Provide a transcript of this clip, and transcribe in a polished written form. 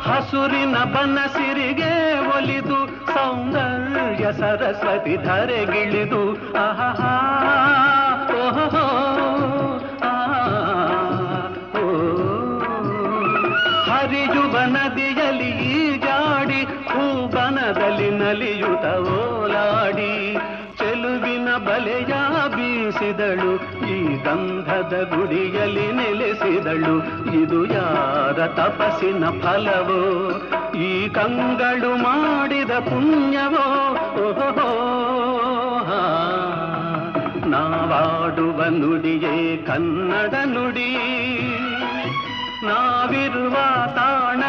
ಹಸುರಿನ ಬನಸಿರಿಗೆ ಒಲಿದು ಸೌಂದರ್ಯ ಸರಸ್ವತಿ ಧರೆಗಿಳಿದು ಆಹಾ ಓಹೋ ಹರಿಯುವ ನದಿಯಲ್ಲಿ ಜಾಡಿ ಹೂಬನದಲ್ಲಿ ನಲಿಯುತ ಓಲಾಡಿ ಚೆಲುವಿನ ಬಲೆಯ ಬೀಸಿದಳು ಈ ಗಂಧದ ಗುಡಿಯಲ್ಲಿ ನೆಲೆಸಿದಳು ಇದು ಯಾರ ತಪಸ್ಸಿನ ಫಲವೋ ಈ ಕಂಗಳು ಮಾಡಿದ ಪುಣ್ಯವೋ ಓಹೋ ನಾವಾಡುವ ನುಡಿಯೇ ಕನ್ನಡ ನುಡಿ ನಾವಿರುವ ತಾಣ